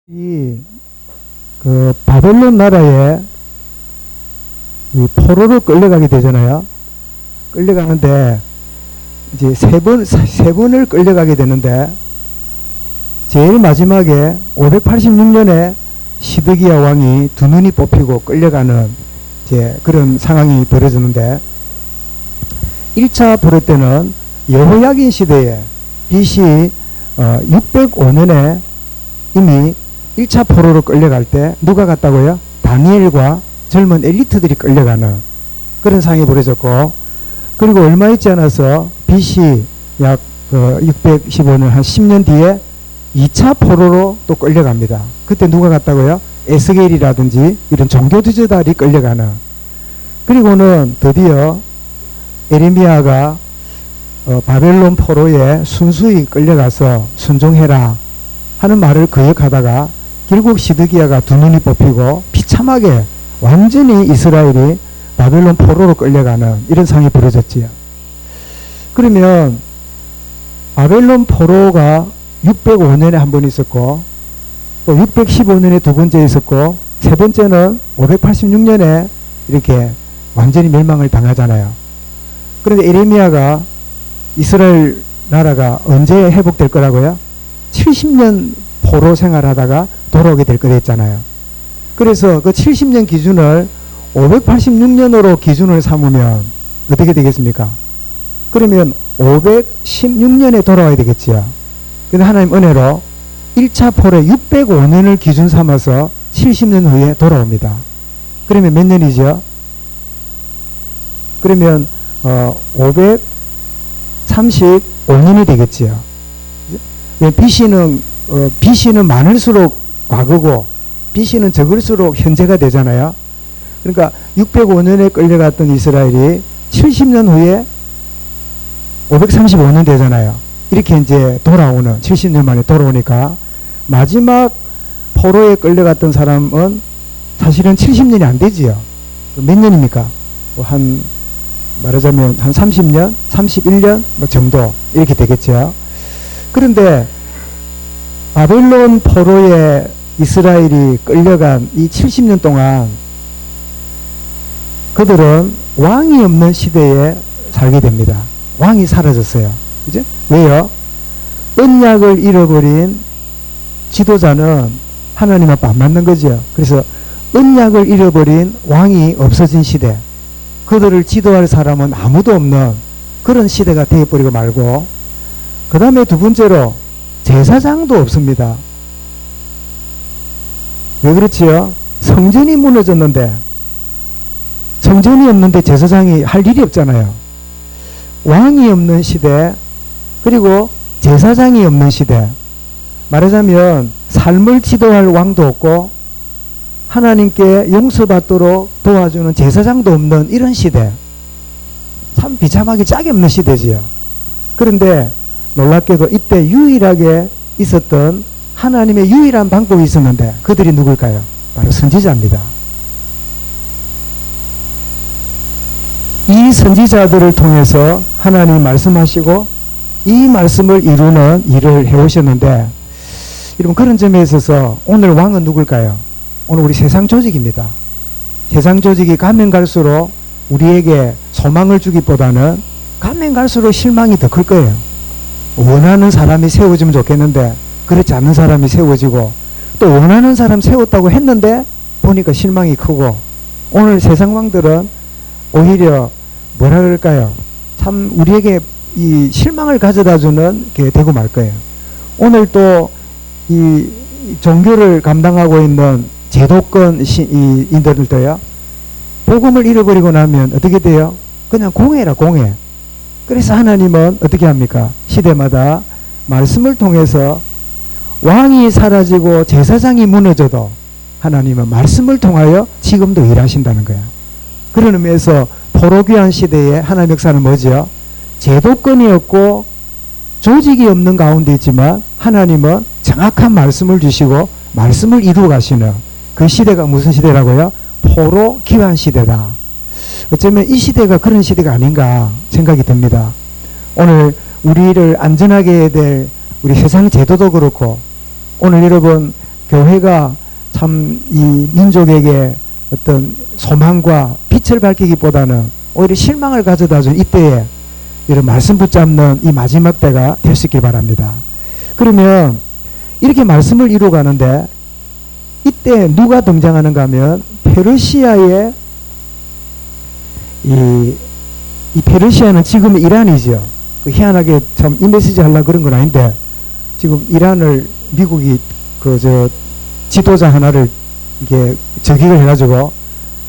그 바벨론 나라에 이 포로로 끌려가게 되잖아요. 끌려가는데 이제 세 번을 끌려가게 되는데 제일 마지막에 586년에 시드기야 왕이 두 눈이 뽑히고 끌려가는 이제 그런 상황이 벌어지는데 1차 포로 때는 여호야긴 시대에 BC 605년에 이미 1차 포로로 끌려갈 때 누가 갔다고요? 다니엘과 젊은 엘리트들이 끌려가는 그런 상황이 벌어졌고, 그리고 얼마 있지 않아서 BC 약 615년 한 10년 뒤에 2차 포로로 또 끌려갑니다. 그때 누가 갔다고요? 에스겔이라든지 이런 종교 지도자들이 끌려가는. 그리고는 드디어 에레미야가 바벨론 포로에 순수히 끌려가서 순종해라 하는 말을 거역하다가 결국 시드기야가 두 눈이 뽑히고 비참하게 완전히 이스라엘이 바벨론 포로로 끌려가는 이런 상황이 벌어졌지요. 그러면 바벨론 포로가 605년에 한 번 있었고 또 615년에 두 번째 있었고 세 번째는 586년에 이렇게 완전히 멸망을 당하잖아요. 그런데 에레미야가 이스라엘 나라가 언제 회복될 거라고요? 70년 포로 생활하다가 돌아오게 될 거다 했잖아요. 그래서 그 70년 기준을 586년으로 기준을 삼으면 어떻게 되겠습니까? 그러면 516년에 돌아와야 되겠지요. 근데 하나님 은혜로 1차 포로에 605년을 기준 삼아서 70년 후에 돌아옵니다. 그러면 몇 년이죠? 그러면 535년이 되겠지요. BC는 많을수록 과거고 BC는 적을수록 현재가 되잖아요. 그러니까 605년에 끌려갔던 이스라엘이 70년 후에 535년 되잖아요. 이렇게 이제 돌아오는 70년 만에 돌아오니까 마지막 포로에 끌려갔던 사람은 사실은 70년이 안 되지요. 몇 년입니까? 한 말하자면 한 30년, 31년 뭐 정도 이렇게 되겠죠. 그런데 바벨론 포로에 이스라엘이 끌려간 이 70년 동안 그들은 왕이 없는 시대에 살게 됩니다. 왕이 사라졌어요. 그죠? 왜요? 언약을 잃어버린 지도자는 하나님 앞에 안 맞는 거죠. 그래서 언약을 잃어버린 왕이 없어진 시대, 그들을 지도할 사람은 아무도 없는 그런 시대가 되어버리고 말고, 그 다음에 두 번째로 제사장도 없습니다. 왜 그렇지요? 성전이 무너졌는데, 성전이 없는데 제사장이 할 일이 없잖아요. 왕이 없는 시대, 그리고 제사장이 없는 시대. 말하자면 삶을 지도할 왕도 없고 하나님께 용서받도록 도와주는 제사장도 없는 이런 시대. 참 비참하게 짝이 없는 시대지요. 그런데 놀랍게도 이때 유일하게 있었던 하나님의 유일한 방법이 있었는데 그들이 누굴까요? 바로 선지자입니다. 이 선지자들을 통해서 하나님이 말씀하시고 이 말씀을 이루는 일을 해오셨는데, 여러분 그런 점에 있어서 오늘 왕은 누굴까요? 오늘 우리 세상 조직입니다. 세상 조직이 가면 갈수록 우리에게 소망을 주기보다는 가면 갈수록 실망이 더 클 거예요. 원하는 사람이 세워지면 좋겠는데 그렇지 않는 사람이 세워지고, 또 원하는 사람 세웠다고 했는데 보니까 실망이 크고, 오늘 세상 왕들은 오히려 뭐라 그럴까요? 참 우리에게 이 실망을 가져다주는 게 되고 말 거예요. 오늘 또 이 종교를 감당하고 있는 제도권 인들도요, 복음을 잃어버리고 나면 어떻게 돼요? 그냥 공회라, 공회. 그래서 하나님은 어떻게 합니까? 시대마다 말씀을 통해서 왕이 사라지고 제사장이 무너져도 하나님은 말씀을 통하여 지금도 일하신다는 거야. 그런 의미에서 포로귀환 시대에 하나님의 역사는 뭐죠? 제도권이 없고 조직이 없는 가운데 있지만 하나님은 정확한 말씀을 주시고 말씀을 이루어 가시는 그 시대가 무슨 시대라고요? 포로귀환 시대다. 어쩌면 이 시대가 그런 시대가 아닌가 생각이 듭니다. 오늘 우리를 안전하게 해야 될 우리 세상 제도도 그렇고, 오늘 여러분 교회가 참 이 민족에게 어떤 소망과 빛을 밝히기보다는 오히려 실망을 가져다 준 이때에 이런 말씀 붙잡는 이 마지막 때가 될 수 있길 바랍니다. 그러면 이렇게 말씀을 이루어가는데 이때 누가 등장하는가 하면 페르시아의 이 페르시아는 지금 이란이죠. 그 희한하게 참 이 메시지 하려고 그런 건 아닌데 지금 이란을 미국이 지도자 하나를 이게 저격을 해가지고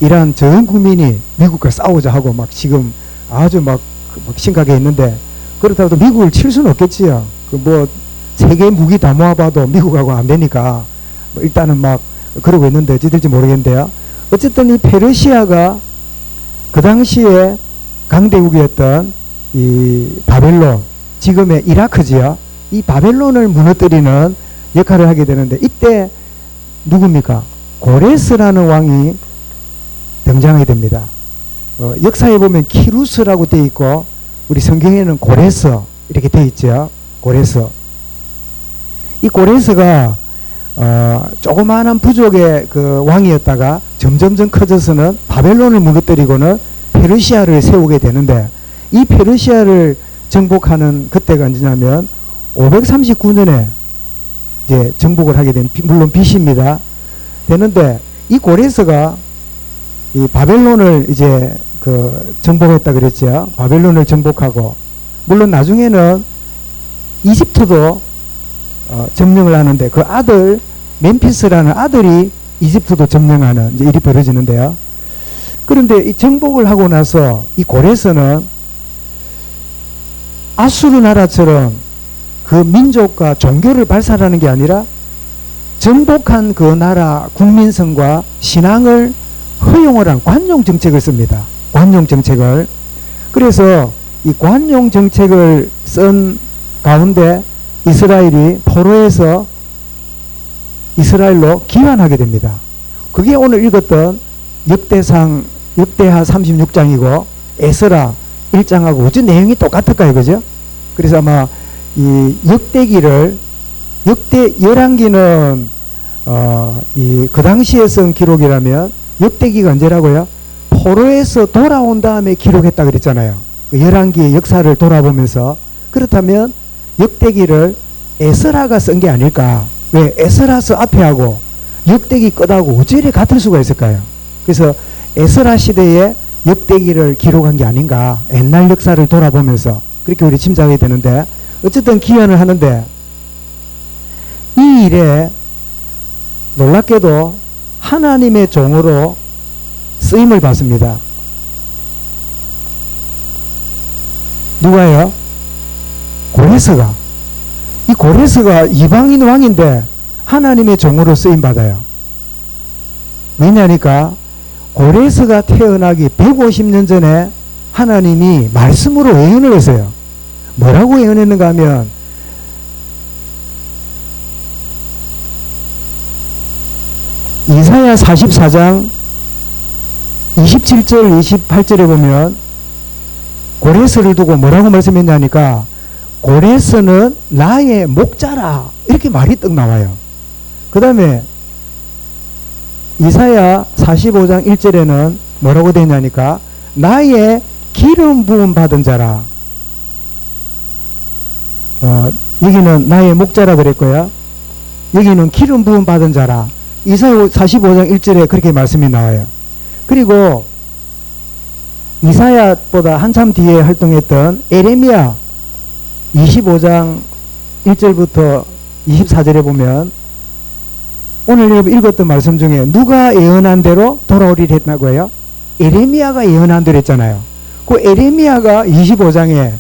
이란 전 국민이 미국과 싸우자 하고 막 지금 아주 막 심각하게 있는데 그렇다고 미국을 칠 수는 없겠지요. 그 뭐 세계 무기 다 모아봐도 미국하고 안 되니까 뭐 일단은 막 그러고 있는데 어찌될지 모르겠는데요. 어쨌든 이 페르시아가 그 당시에 강대국이었던 이 바벨론, 지금의 이라크지요. 이 바벨론을 무너뜨리는 역할을 하게 되는데 이때 누굽니까? 고레스라는 왕이 등장하게 됩니다. 역사에 보면 키루스라고 되어 있고 우리 성경에는 고레스 이렇게 되어 있죠. 고레스. 이 고레스가 조그마한 부족의 그 왕이었다가 점점점 커져서는 바벨론을 무너뜨리고는 페르시아를 세우게 되는데 이 페르시아를 정복하는 그때가 언제냐면 539년에 이제 정복을 하게 된 물론 BC입니다. 되는데 이 고레스가 이 바벨론을 이제 정복했다 그랬죠. 바벨론을 정복하고 물론 나중에는 이집트도 점령을 하는데 그 아들 멤피스라는 아들이 이집트도 점령하는 이제 일이 벌어지는데요. 그런데 이 정복을 하고 나서 이 고레스는 아수르 나라처럼 그 민족과 종교를 발산하는 게 아니라 정복한 그 나라 국민성과 신앙을 허용을 한 관용 정책을 씁니다. 관용 정책을. 그래서 이 관용 정책을 쓴 가운데 이스라엘이 포로에서 이스라엘로 귀환하게 됩니다. 그게 오늘 읽었던 역대하 36장이고 에스라 1장하고 어째 내용이 똑같을까요? 그죠? 그래서 아마 이 열왕기는 그 당시에 쓴 기록이라면 역대기가 언제라고요? 포로에서 돌아온 다음에 기록했다 그랬잖아요. 그 열왕기의 역사를 돌아보면서 그렇다면 역대기를 에스라가 쓴 게 아닐까? 왜 에스라서 앞에 하고 역대기 끝하고 어째 이렇게 같을 수가 있을까요? 그래서 에스라 시대에 역대기를 기록한 게 아닌가? 옛날 역사를 돌아보면서 그렇게 우리 짐작이 되는데 어쨌든 기원을 하는데 이 일에 놀랍게도 하나님의 종으로 쓰임을 받습니다. 누가요? 고레스가. 이 고레스가 이방인 왕인데 하나님의 종으로 쓰임 받아요. 왜냐니까 고레스가 태어나기 150년 전에 하나님이 말씀으로 예언을 했어요. 뭐라고 예언했는가 하면 이사야 44장 27절 28절에 보면 고레스를 두고 뭐라고 말씀했냐니까 고레스는 나의 목자라 이렇게 말이 떡 나와요. 그 다음에 이사야 45장 1절에는 뭐라고 되냐니까 나의 기름 부음 받은 자라. 여기는 나의 목자라 그랬고요. 여기는 기름 부음 받은 자라. 이사야 45장 1절에 그렇게 말씀이 나와요. 그리고 이사야보다 한참 뒤에 활동했던 에레미야 25장 1절부터 24절에 보면 오늘 읽었던 말씀 중에 누가 예언한 대로 돌아오리라 했다고 해요? 에레미야가 예언한 대로 했잖아요. 그 에레미야가 25장에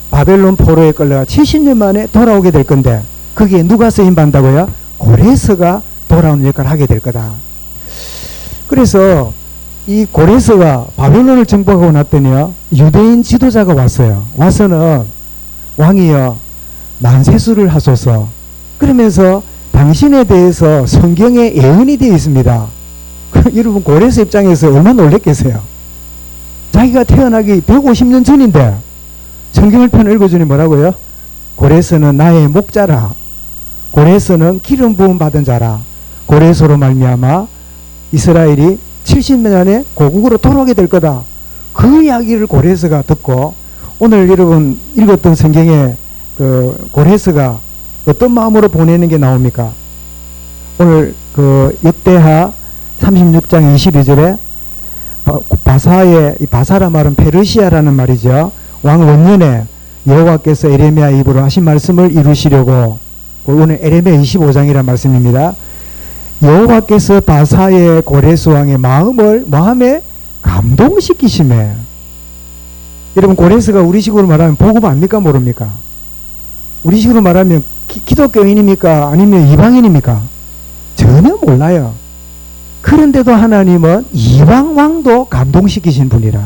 바벨론 포로에 끌려가 70년 만에 돌아오게 될 건데 거기에 누가 쓰임 받는다고요? 고레스가 돌아오는 역할을 하게 될 거다. 그래서 이 고레스가 바벨론을 정복하고 났더니요 유대인 지도자가 왔어요. 와서는 왕이여 만세수를 하소서. 그러면서 당신에 대해서 성경에 예언이 되어 있습니다. 여러분 고레스 입장에서 얼마나 놀랬겠어요. 자기가 태어나기 150년 전인데 성경을 편 읽어주니 뭐라고요? 고레스는 나의 목자라. 고레스는 기름 부음 받은 자라. 고레스로 말미암아 이스라엘이 70년에 고국으로 돌아오게 될 거다. 그 이야기를 고레스가 듣고 오늘 여러분 읽었던 성경에 그 고레스가 어떤 마음으로 보내는 게 나옵니까? 오늘 그 역대하 36장 22절에 바사의, 이 바사라 말은 페르시아라는 말이죠. 왕 원년에 여호와께서 에레미야 입으로 하신 말씀을 이루시려고, 오늘 에레미야 25장이라는 말씀입니다. 여호와께서 바사의 고레스 왕의 마음에 감동시키심에. 여러분, 고레스가 우리식으로 말하면 복음 압니까 모릅니까? 우리식으로 말하면 기독교인입니까 아니면 이방인입니까? 전혀 몰라요. 그런데도 하나님은 이방 왕도 감동시키신 분이라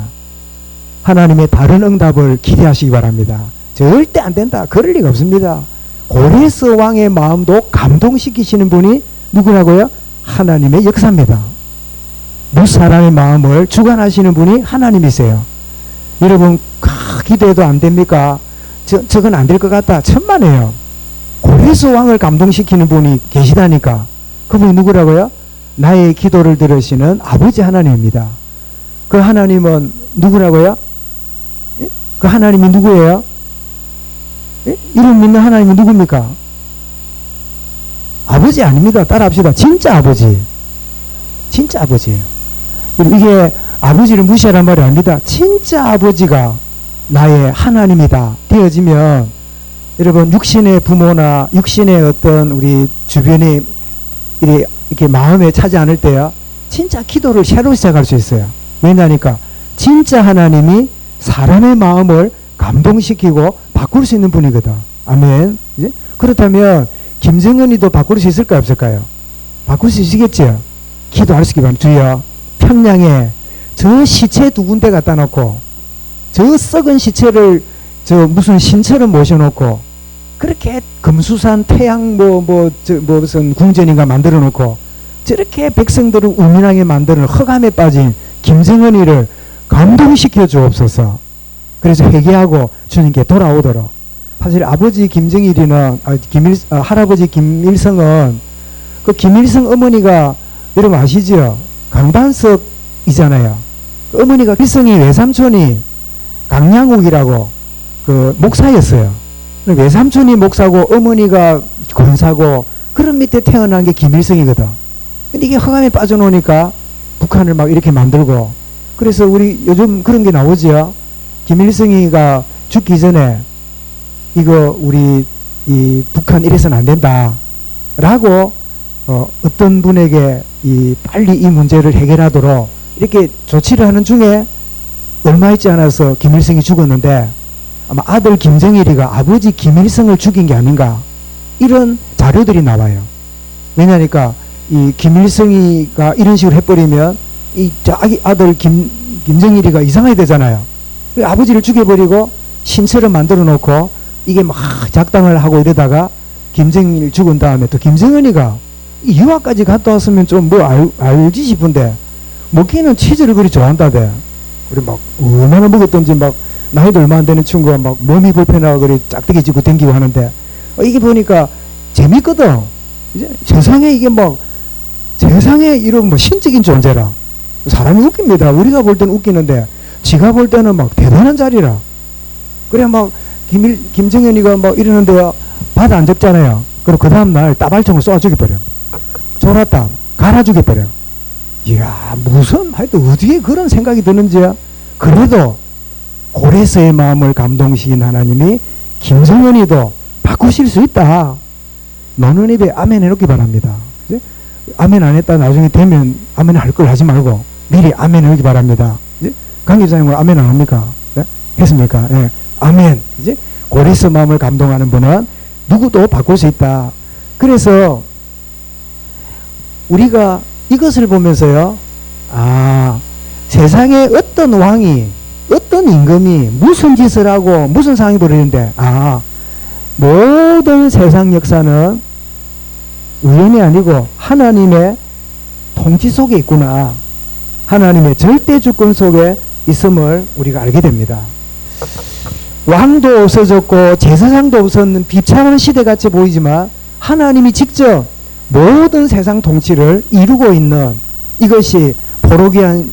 하나님의 다른 응답을 기대하시기 바랍니다. 절대 안 된다, 그럴 리가 없습니다. 고레스 왕의 마음도 감동시키시는 분이 누구라고요? 하나님의 역사입니다. 무사람의 마음을 주관하시는 분이 하나님이세요. 여러분, 기대도 안 됩니까? 저건 안 될 것 같다, 천만에요. 고레스 왕을 감동시키는 분이 계시다니까. 그분이 누구라고요? 나의 기도를 들으시는 아버지 하나님입니다. 그 하나님은 누구라고요? 예? 그 하나님이 누구예요? 예? 이름 믿는 하나님이 누굽니까? 아버지 아닙니다. 따라합시다. 진짜 아버지. 진짜 아버지예요. 이게 아버지를 무시하란 말이 아닙니다. 진짜 아버지가 나의 하나님이다 되어지면, 여러분, 육신의 부모나 육신의 어떤 우리 주변에 이렇게 마음에 차지 않을 때요, 진짜 기도를 새로 시작할 수 있어요. 왜냐니까 진짜 하나님이 사람의 마음을 감동시키고 바꿀 수 있는 분이거든. 아멘. 이제? 그렇다면 김정은이도 바꿀 수 있을까요, 없을까요? 바꿀 수 있겠죠. 기도할 수 있기 바랍니다. 주여, 평양에 저 시체 2군데 갖다 놓고 저 썩은 시체를 저 무슨 신처럼 모셔놓고 그렇게 금수산 태양 무슨 궁전인가 만들어 놓고 저렇게 백성들을 우민하게 만드는 흑암에 빠진 김정은이를 감동시켜 주옵소서. 그래서 회개하고 주님께 돌아오도록. 사실 아버지 김정일이는 할아버지 김일성은 그 김일성 어머니가 여러분 아시죠? 강반석이잖아요. 그 어머니가 일성이 외삼촌이 강양욱이라고 그 목사였어요. 외삼촌이 목사고 어머니가 권사고 그런 밑에 태어난 게 김일성이거든. 근데 이게 흑암에 빠져놓으니까 북한을 막 이렇게 만들고, 그래서 우리 요즘 그런 게 나오죠. 김일성이가 죽기 전에 이거 우리 이 북한 이래서는 안 된다 라고 어떤 분에게 빨리 이 문제를 해결하도록 이렇게 조치를 하는 중에 얼마 있지 않아서 김일성이 죽었는데, 아마 아들 김정일이가 아버지 김일성을 죽인 게 아닌가, 이런 자료들이 나와요. 왜냐니까 이 김일성이가 이런 식으로 해버리면 이 자기 아들 김정일이가 이상하게 되잖아요. 아버지를 죽여버리고 신처럼 만들어 놓고 이게 막 작당을 하고 이러다가 김정일 죽은 다음에 또 김정은이가 유학까지 갔다 왔으면 좀 알지 싶은데, 먹기는 치즈를 그리 좋아한다대. 그래 막 얼마나 먹었던지, 막 나이도 얼마 안 되는 친구가 막 몸이 불편하고 그래 짝대기 짚고 댕기고 하는데, 이게 보니까 재밌거든. 이제 세상에 이게 막 세상에 이런 뭐 신적인 존재라. 사람이 웃깁니다. 우리가 볼 때는 웃기는데 지가 볼 때는 막 대단한 자리라. 그래 막 김정현이가 막 이러는데 밭 안 적잖아요. 그리고 그 다음날 따발총을 쏘아 죽여버려. 졸았다 갈아 죽여버려. 이야, 무슨 하여튼 어디에 그런 생각이 드는지야. 그래도 고레스의 마음을 감동시킨 하나님이 김정은이도 바꾸실 수 있다. 너는 입에 아멘 해놓기 바랍니다. 그치? 아멘 안 했다 나중에 되면 아멘 할 걸 하지 말고 미리 아멘 해놓기 바랍니다. 강 기자님 아멘 안 합니까? 네? 했습니까? 네. 아멘. 이제 고레스 마음을 감동하는 분은 누구도 바꿀 수 있다. 그래서 우리가 이것을 보면서요, 세상에 어떤 왕이, 어떤 임금이 무슨 짓을 하고 무슨 상황이 벌어지는데, 모든 세상 역사는 우연이 아니고 하나님의 통치 속에 있구나. 하나님의 절대 주권 속에 있음을 우리가 알게 됩니다. 왕도 없어졌고 제사장도 없었는 비참한 시대같이 보이지만 하나님이 직접 모든 세상 통치를 이루고 있는 이것이 포로기한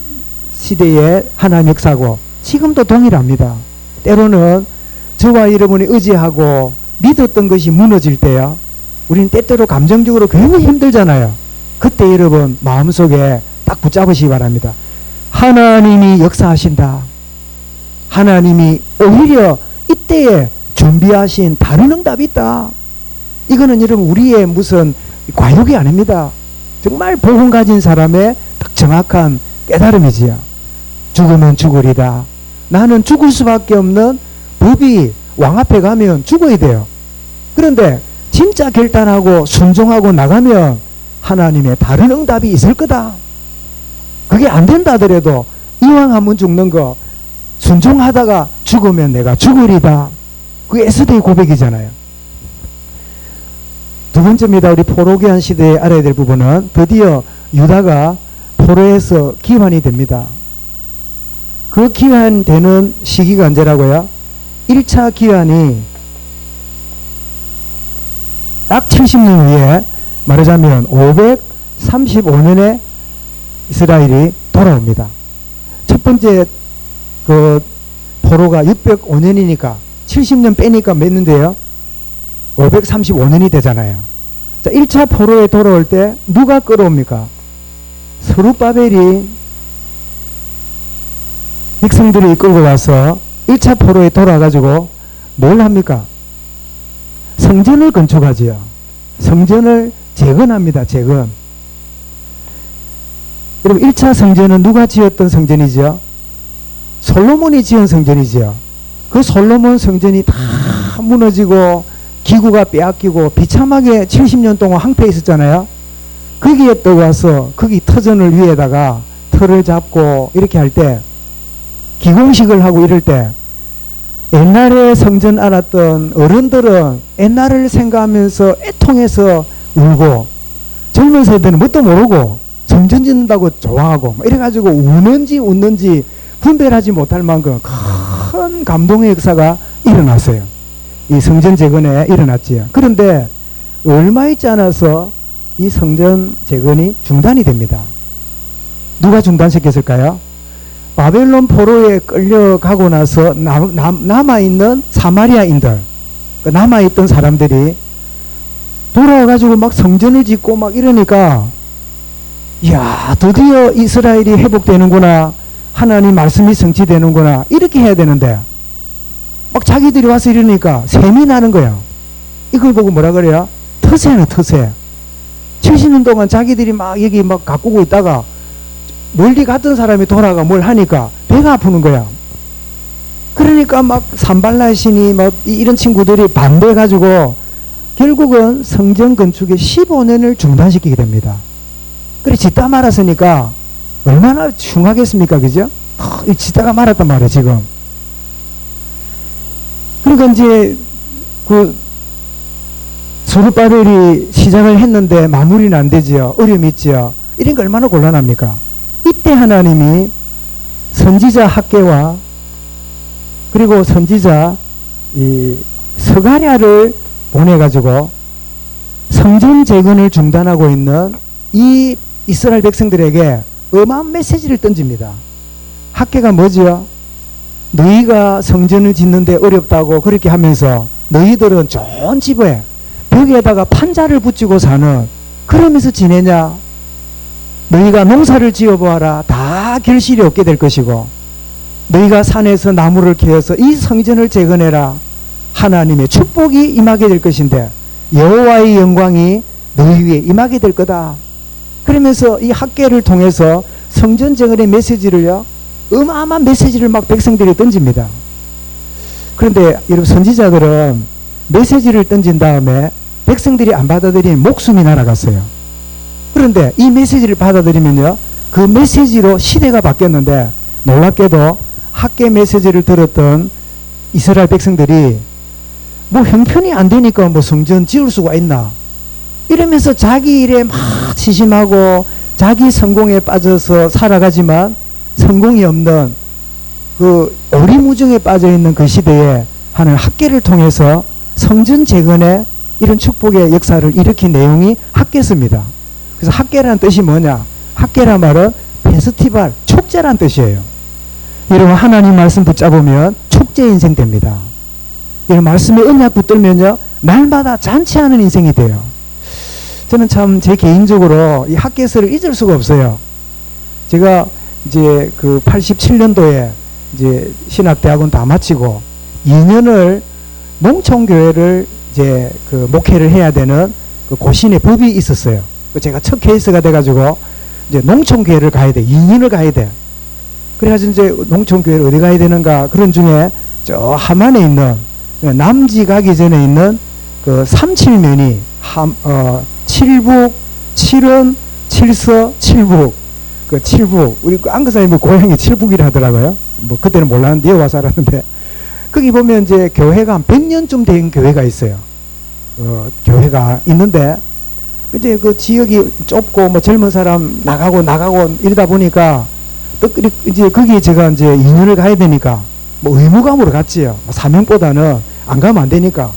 시대의 하나님 역사고 지금도 동일합니다. 때로는 저와 여러분이 의지하고 믿었던 것이 무너질 때요, 우리는 때때로 감정적으로 굉장히 힘들잖아요. 그때 여러분 마음속에 딱 붙잡으시기 바랍니다. 하나님이 역사하신다. 하나님이 오히려 이때에 준비하신 다른 응답이 있다. 이거는 여러분 우리의 무슨 과욕이 아닙니다. 정말 복음 가진 사람의 딱 정확한 깨달음이지요. 죽으면 죽으리다. 나는 죽을 수밖에 없는 법이 왕 앞에 가면 죽어야 돼요. 그런데 진짜 결단하고 순종하고 나가면 하나님의 다른 응답이 있을 거다. 그게 안 된다 하더라도 이왕 한번 죽는 거 순종하다가 죽으면 내가 죽으리다. 그게 에스더의 고백이잖아요. 두 번째입니다. 우리 포로기한 시대에 알아야 될 부분은 드디어 유다가 포로에서 기환이 됩니다. 그 기환되는 시기가 언제라고요? 1차 기환이 딱 70년 후에 말하자면 535년에 이스라엘이 돌아옵니다. 첫 번째 그 포로가 605년이니까 70년 빼니까 몇 년대요? 535년이 되잖아요. 자, 1차 포로에 돌아올 때 누가 끌어옵니까? 스룹바벨이 백성들이 끌고 와서 1차 포로에 돌아가지고 뭘 합니까? 성전을 건축하지요. 성전을 재건합니다. 재건. 여러분 1차 성전은 누가 지었던 성전이죠? 솔로몬이 지은 성전이죠. 그 솔로몬 성전이 다 무너지고 기구가 빼앗기고 비참하게 70년 동안 항폐해 있었잖아요. 거기에 떠가서 거기 터전을 위에다가 터를 잡고 이렇게 할 때 기공식을 하고 이럴 때 옛날에 성전 알았던 어른들은 옛날을 생각하면서 애통해서 울고 젊은 세대는 뭣도 모르고 성전 짓는다고 좋아하고 이래가지고 우는지 웃는지 분별하지 못할 만큼 큰 감동의 역사가 일어났어요. 이 성전 재건에 일어났지요. 그런데 얼마 있지 않아서 이 성전 재건이 중단이 됩니다. 누가 중단시켰을까요? 바벨론 포로에 끌려가고 나서 남아있는 사마리아인들, 남아있던 사람들이 돌아와가지고 막 성전을 짓고 막 이러니까 이야 드디어 이스라엘이 회복되는구나, 하나님 말씀이 성취되는구나 이렇게 해야 되는데 막 자기들이 와서 이러니까 셈이 나는 거야. 이걸 보고 뭐라 그래요? 터세는 터세. 70년 동안 자기들이 막 여기 막 가꾸고 있다가 멀리 갔던 사람이 돌아가 뭘 하니까 배가 아프는 거야. 그러니까 막 산발라의 신이 막 이런 친구들이 반대해가지고 결국은 성전 건축의 15년을 중단시키게 됩니다. 그래 짓다 말았으니까 얼마나 흉하겠습니까, 그죠? 짓다가 말았단 말이에요 지금. 그러니까 이제 그 스룹바벨이 시작을 했는데 마무리는 안 되지요. 어려움이 있지요. 이런 거 얼마나 곤란합니까? 이때 하나님이 선지자 학개와 그리고 선지자 이 스가랴를 보내가지고 성전 재건을 중단하고 있는 이 이스라엘 백성들에게 어마어마한 메시지를 던집니다. 학개가 뭐죠? 너희가 성전을 짓는데 어렵다고 그렇게 하면서 너희들은 좋은 집에 벽에다가 판자를 붙이고 사는 그러면서 지내냐? 너희가 농사를 지어보아라. 다 결실이 없게 될 것이고 너희가 산에서 나무를 캐어서 이 성전을 재건해라. 하나님의 축복이 임하게 될 것인데 여호와의 영광이 너희 위에 임하게 될 거다. 그러면서 이 학개를 통해서 성전 재건의 메시지를요, 어마어마한 메시지를 막 백성들이 던집니다. 그런데 여러분 선지자들은 메시지를 던진 다음에 백성들이 안 받아들이면 목숨이 날아갔어요. 그런데 이 메시지를 받아들이면요, 그 메시지로 시대가 바뀌었는데 놀랍게도 학개 메시지를 들었던 이스라엘 백성들이 뭐 형편이 안 되니까 뭐 성전 지을 수가 있나 이러면서 자기 일에 막 치심하고 자기 성공에 빠져서 살아가지만 성공이 없는 그 오리무중에 빠져있는 그 시대에 하는 학개를 통해서 성전 재건의 이런 축복의 역사를 일으킨 내용이 학개서입니다. 그래서 학개라는 뜻이 뭐냐? 학개란 말은 페스티벌, 축제란 뜻이에요. 여러분 하나님 말씀 붙잡으면 축제 인생 됩니다. 이런 말씀의 언약 붙들면요 날마다 잔치하는 인생이 돼요. 저는 참 제 개인적으로 이 학개서를 잊을 수가 없어요. 제가 이제 그 87년도에 이제 신학대학원 다 마치고 2년을 농촌교회를 이제 그 목회를 해야 되는 그 고신의 법이 있었어요. 제가 첫 케이스가 돼가지고 이제 농촌교회를 가야 돼. 2년을 가야 돼. 그래가지고 이제 농촌교회를 어디 가야 되는가 그런 중에 저 함안에 있는 남지 가기 전에 있는 그 삼칠면이 칠북, 칠은, 칠서, 칠북 그 칠북 우리 안그사님 고향이 칠북이라 하더라고요. 뭐 그때는 몰랐는데 와서 알았는데 거기 보면 이제 교회가 한 100년쯤 된 교회가 있어요. 교회가 있는데 이제 그 지역이 좁고 뭐 젊은 사람 나가고 이러다 보니까 또 이제 거기에 제가 이제 2년을 가야 되니까 뭐 의무감으로 갔지요. 사명보다는 안 가면 안 되니까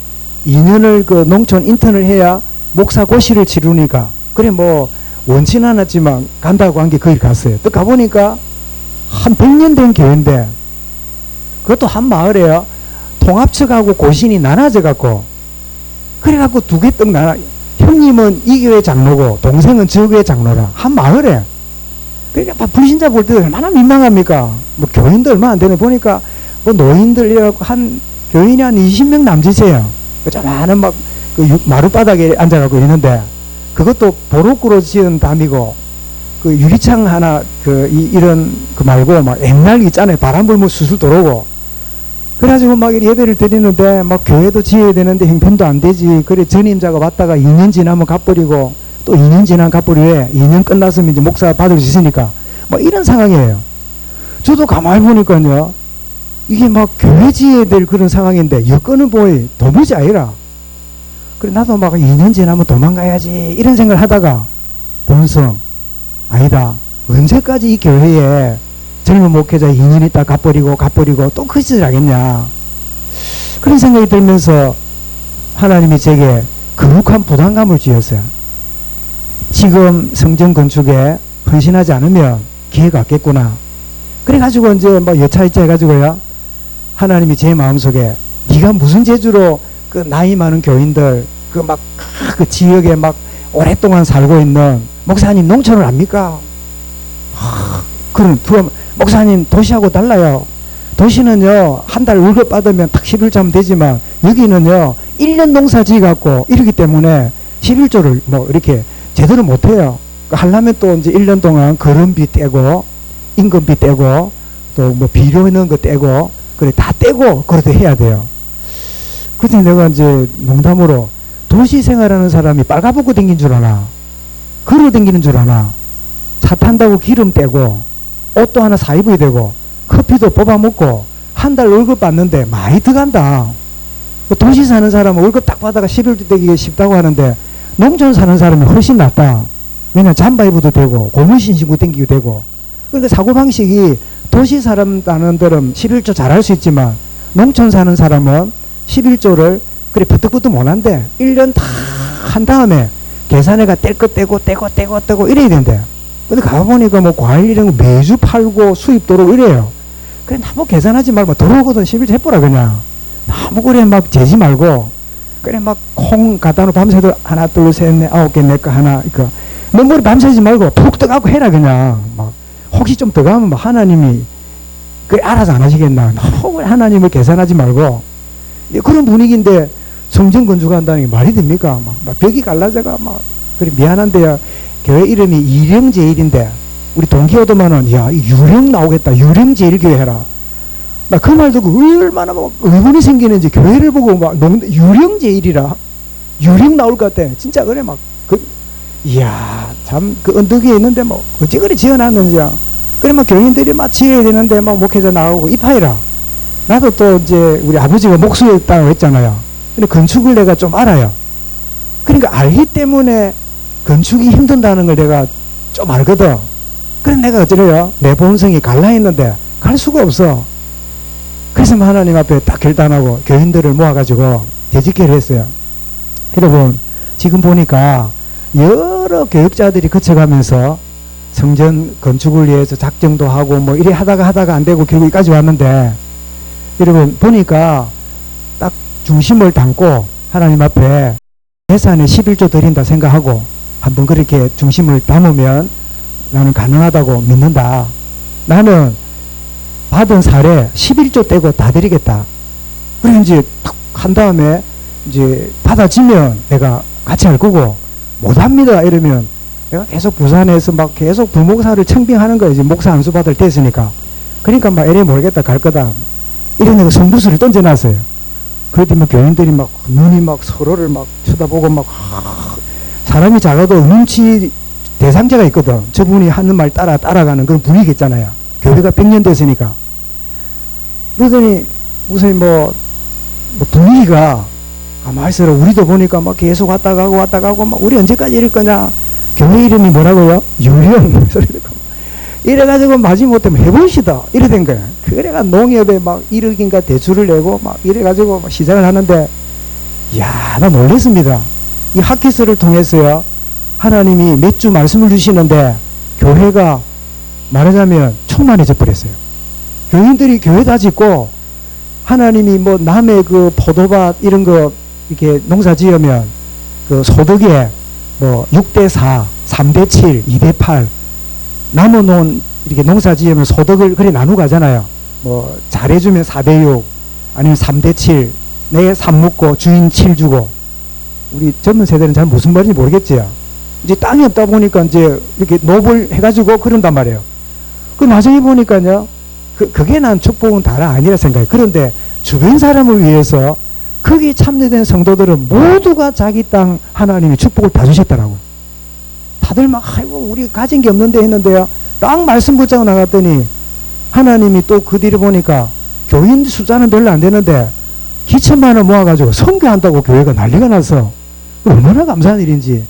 2년을 그 농촌 인턴을 해야 목사 고시를 치르니까 그래 뭐 원치는 않았지만 간다고 한 게 거기 갔어요. 또 가보니까 한 100년 된 교회인데 그것도 한 마을에요. 통합측하고 고신이 나눠져 갖고 그래갖고 두 개 떡 나눠 형님은 이 교회 장로고 동생은 저 교회 장로라 한 마을에 그러니까 불신자 볼 때 얼마나 민망합니까? 뭐 교인들 얼마 안 되네 보니까 뭐 노인들 이래갖고 한 교인이 한 20명 남짓이에요. 그저만한 막 그 마룻바닥에 앉아갖고 있는데 그것도 보로꾸로 지은 담이고 그 유리창 하나 이런 그 말고 막 옛날 있잖아요. 바람 불면 수술 들어오고 그래가지고 막 예배를 드리는데 막 교회도 지어야 되는데 형편도 안 되지. 그래 전임자가 왔다가 2년 지나면 갚버리고 또 2년 지나면 갚버리고 2년 끝났으면 이제 목사 받을 수 있으니까 뭐 이런 상황이에요. 저도 가만히 보니까요 이게 막 교회 지어야 될 그런 상황인데 여건은 보이 도무지 아니라 그래 나도 막 2년 지나면 도망가야지 이런 생각을 하다가 본성 아니다. 언제까지 이 교회에 젊은 목회자 2년 있다 갚버리고 또 그 짓을 하겠냐. 그런 생각이 들면서 하나님이 제게 거룩한 부담감을 주셨어요. 지금 성전 건축에 헌신하지 않으면 기회가 없겠구나. 그래가지고 이제 뭐 여차이차 해가지고요. 하나님이 제 마음속에 네가 무슨 재주로 그 나이 많은 교인들 그 지역에 막 오랫동안 살고 있는 목사님 농촌을 압니까? 그럼 목사님 도시하고 달라요. 도시는요 한 달 월급 받으면 딱 11조 하면 되지만 여기는요 1년 농사 지어갖고 이러기 때문에 11조를 뭐 이렇게 제대로 못해요. 하려면 또 이제 1년 동안 거름비 떼고 임금비 떼고 또 뭐 비료 있는 거 떼고 그래 다 떼고 그래도 해야 돼요. 그때 내가 이제 농담으로 도시 생활하는 사람이 빨가벗고 댕긴 줄 아나? 걸어 댕기는 줄 아나? 차 탄다고 기름 떼고 옷도 하나 사 입어야 되고 커피도 뽑아 먹고 한 달 월급 받는데 많이 들어간다. 도시 사는 사람은 월급 딱 받아가 11조 되기 쉽다고 하는데 농촌 사는 사람이 훨씬 낫다. 왜냐면 잠바 입어도 되고 고무신 신고 댕기도 되고 그러니까 사고방식이 도시 사람들은 11조 잘할 수 있지만 농촌 사는 사람은 11조를 그래 버뜩버뜩 못한대. 1년 다 한 다음에 계산해가 뗄 것 떼고 이래야 된대. 근데 가보니까 뭐 과일 이런 거 매주 팔고 수입 들어오고 이래요. 그래 나뭐 계산하지 말고 들어오거든 11조 해보라 그냥. 나무 그래 막 재지 말고 그래 막 콩 갖다 놓고 밤새도 하나 둘 셋 넷 아홉 개 내 거 하나 이거 너무 밤새지 말고 푹 떠가고 해라 그냥. 막 혹시 좀 더 가면 뭐 하나님이 그 알아서 안 하시겠나. 너무 하나님을 계산하지 말고 그런 분위기인데 성전 건축한다는 게 말이 됩니까? 막 벽이 갈라져가 막 그래 미안한데요. 교회 이름이 이령제일인데 우리 동기호도만은 야 유령 나오겠다. 유령제일교회 해라. 나 그 말 듣고 얼마나 막 의문이 생기는지 교회를 보고 막 유령제일이라 유령 나올 것 같아. 진짜 그래 막 이야 참 그 언덕 위에 있는데 뭐 어찌 그리 지어놨는지 그래 막 교인들이 막 지어야 되는데 막 목회자 나오고 이파이라. 나도 또 이제 우리 아버지가 목수였다고 했잖아요. 근데 건축을 내가 좀 알아요. 그러니까 알기 때문에 건축이 힘든다는 걸 내가 좀 알거든. 그래서 내가 어쩌래요? 내 본성이 갈라 했는데 갈 수가 없어. 그래서 하나님 앞에 딱 결단하고 교인들을 모아가지고 대집회를 했어요. 여러분, 지금 보니까 여러 교육자들이 거쳐가면서 성전 건축을 위해서 작정도 하고 뭐 이래 하다가 안 되고 결국 여기까지 왔는데, 여러분 보니까 딱 중심을 담고 하나님 앞에 예산에 11조 드린다 생각하고 한번 그렇게 중심을 담으면 나는 가능하다고 믿는다. 나는 받은 사례 11조 떼고 다 드리겠다. 그래 이제 탁 한 다음에 이제 받아지면 내가 같이 할 거고, 못합니다 이러면 내가 계속 부산에서 막 계속 부목사를 청빙하는 거예요. 이제 목사 안수 받을 때 했으니까. 그러니까 막 에레 모르겠다 갈 거다 이런 내가 성부수를 던져놨어요. 그랬더니 교인들이 막 눈이 막 서로를 막 쳐다보고 막 사람이 작아도 눈치 대상자가 있거든. 저분이 하는 말 따라가는 그런 분위기 있잖아요. 교회가 100년 됐으니까. 그러더니 목사님 뭐 분위기가 가만히 있어라. 우리도 보니까 막 계속 왔다 가고 막 우리 언제까지 이럴 거냐. 교회 이름이 뭐라고요? 유령. 이래가지고 마지못해 해보시다 이래 된 거야. 그래가 농협에 막 1억인가 대출을 내고 막 이래가지고 막 시작을 하는데, 이야, 나 놀랬습니다. 이 핫키스를 통해서요, 하나님이 몇 주 말씀을 주시는데 교회가 말하자면 충만해져 버렸어요. 교인들이 교회 다 짓고, 하나님이 뭐 남의 그 포도밭 이런 거 이렇게 농사 지으면 그 소득에 뭐 6대4, 3대7, 2대8 남아놓은 이렇게 농사 지으면 소득을 그래 나누고 가잖아요. 뭐 잘해주면 4대6 아니면 3대7, 내 3 묻고 주인 7 주고. 우리 젊은 세대는 잘 무슨 말인지 모르겠지요. 이제 땅이 없다 보니까 이제 이렇게 노블 해가지고 그런단 말이에요. 그 나중에 보니까요, 그게 난 축복은 다라 아니라 생각해요. 그런데 주변 사람을 위해서 거기 참여된 성도들은 모두가 자기 땅 하나님이 축복을 다 주셨더라고. 다들 막 아이고 우리 가진 게 없는데 했는데요, 딱 말씀 붙잡고 나갔더니 하나님이 또 그 뒤를 보니까 교인 숫자는 별로 안 되는데 기천만 원 모아가지고 선교한다고 교회가 난리가 나서 얼마나 감사한 일인지.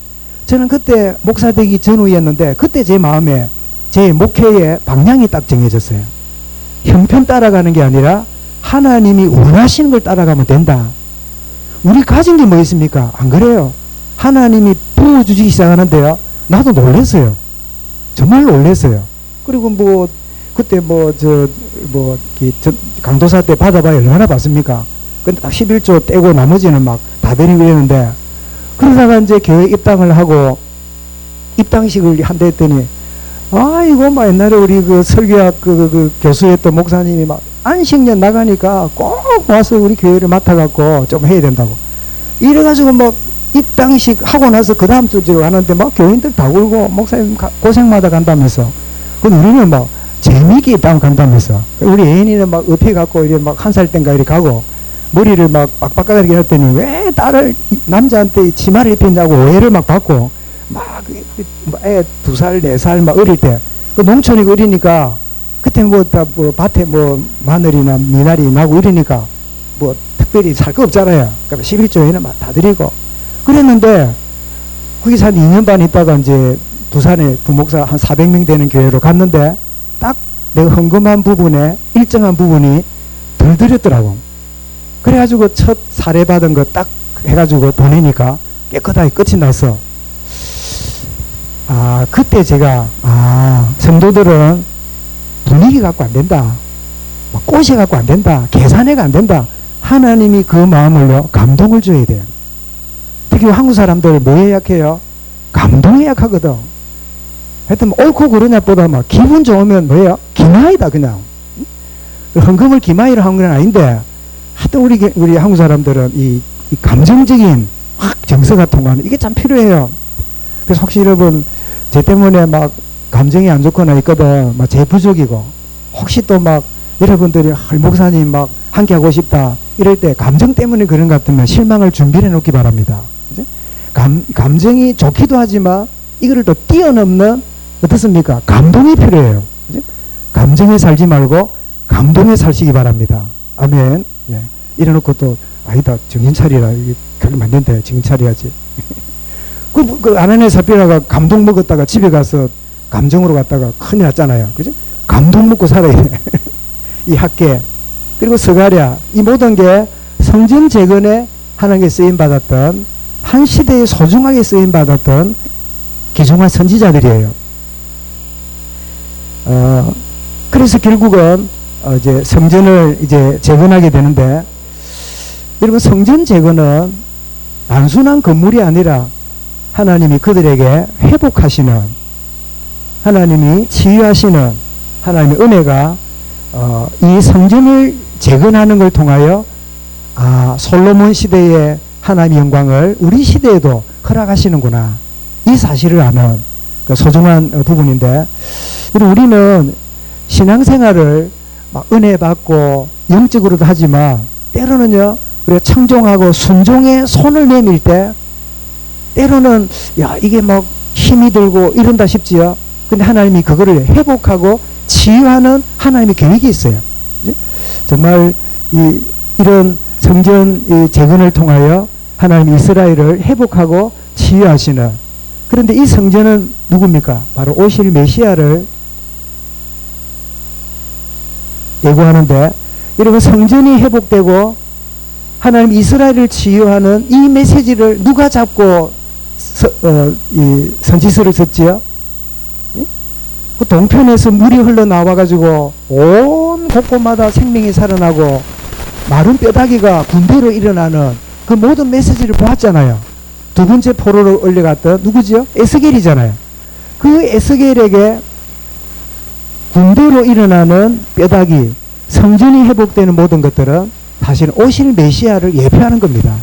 저는 그때 목사 되기 전후였는데 그때 제 마음에 제 목회의 방향이 딱 정해졌어요. 형편 따라가는 게 아니라 하나님이 원하시는 걸 따라가면 된다. 우리 가진 게 뭐 있습니까? 안 그래요? 하나님이 부어주기 시작하는데요, 나도 놀랐어요. 정말 놀랐어요. 그리고 뭐 그때 강도사 때 받아봐야 얼마나 받습니까? 근데 딱 11조 떼고 나머지는 막 다 드리고 이러는데, 그러다가 이제 교회 입당을 하고 입당식을 한다 했더니, 이거 막 옛날에 우리 그 설교학 그 교수였던 목사님이 막 안식년 나가니까 꼭 와서 우리 교회를 맡아갖고 좀 해야 된다고. 이래가지고 막 입당식 하고 나서 그 다음 주에 가는데 막 교인들 다 울고 목사님 고생마다 간다면서. 그럼 우리는 막 재미있게 입당 간다면서. 우리 애인이는 막 업해갖고 이래 막 1살 땐가 이렇게 가고 머리를 막 빡빡하게 했더니 왜 딸을 남자한테 치마를 입혔냐고 오해를 막 받고, 막 애 2살 4살 막 어릴 때 그 농촌이고 이러니까 그때 뭐 밭에 뭐 마늘이나 미나리 나고 이러니까 뭐 특별히 살 거 없잖아요. 그러니까 11조에는 막 다 드리고 그랬는데, 거기서 한 2년 반 있다가 이제 부산에 부목사 한 400명 되는 교회로 갔는데 딱 내가 헌금한 부분에 일정한 부분이 덜 드렸더라고. 그래가지고 첫 사례 받은 거 딱 해가지고 보내니까 깨끗하게 끝이 났어. 그때 제가 성도들은 분위기 갖고 안 된다, 꽃이 갖고 안 된다, 계산해가 안 된다. 하나님이 그 마음을요, 감동을 줘야 돼요. 특히 한국 사람들 뭐에 약해요? 감동에 약하거든. 하여튼 옳고 그르냐 보다 막 기분 좋으면 뭐예요? 기마이다 그냥. 헌금을 기마이로 한 건 아닌데, 하여튼 우리 한국 사람들은 이 감정적인 확 정서가 통하는 이게 참 필요해요. 그래서 혹시 여러분 제 때문에 막 감정이 안 좋거나 있거든, 막 제 부족이고, 혹시 또 막 여러분들이 목사님 막 함께 하고 싶다 이럴 때 감정 때문에 그런 것 같으면 실망을 준비해 놓기 바랍니다. 그치? 감정이 좋기도 하지만 이거를 또 뛰어넘는 어떻습니까? 감동이 필요해요. 그치? 감정에 살지 말고 감동에 사시기 바랍니다. 아멘. 예. 이래놓고 또 아니다 정신 차리라, 이게 그러면 안 된다, 정신 차려야지. 그 아내네 사피라가 감동 먹었다가 집에 가서 감정으로 갔다가 큰일 났잖아요. 그죠? 감동 먹고 살아야 돼. 이 학계 그리고 서가랴, 이 모든 게 성전 재건에 하나님께 쓰임 받았던 한 시대에 소중하게 쓰임받았던 귀중한 선지자들이에요. 그래서 결국은 이제 성전을 이제 재건하게 되는데, 여러분, 성전 재건은 단순한 건물이 아니라 하나님이 그들에게 회복하시는, 하나님이 치유하시는 하나님의 은혜가 이 성전을 재건하는 걸 통하여 솔로몬 시대의 하나님의 영광을 우리 시대에도 허락하시는구나, 이 사실을 아는 그 소중한 부분인데, 우리는 신앙생활을 막 은혜 받고 영적으로도 하지만 때로는요, 우리가 청종하고 순종에 손을 내밀 때 때로는 이게 막 힘이 들고 이런다 싶지요. 근데 하나님이 그거를 회복하고 치유하는 하나님의 계획이 있어요. 정말 이런 성전 재건을 통하여 하나님 이스라엘을 회복하고 치유하시는, 그런데 이 성전은 누굽니까? 바로 오실 메시아를 예고하는데, 여러분, 성전이 회복되고 하나님 이스라엘을 치유하는 이 메시지를 누가 잡고 이 선지서를 썼지요? 그 동편에서 물이 흘러나와가지고 온 곳곳마다 생명이 살아나고 마른 뼈다귀가 군대로 일어나는 그 모든 메시지를 보았잖아요. 두 번째 포로로 올려갔던 누구지요? 에스겔이잖아요. 그 에스겔에게 군대로 일어나는 뼈다귀, 성전이 회복되는 모든 것들은 사실 오실 메시아를 예표하는 겁니다.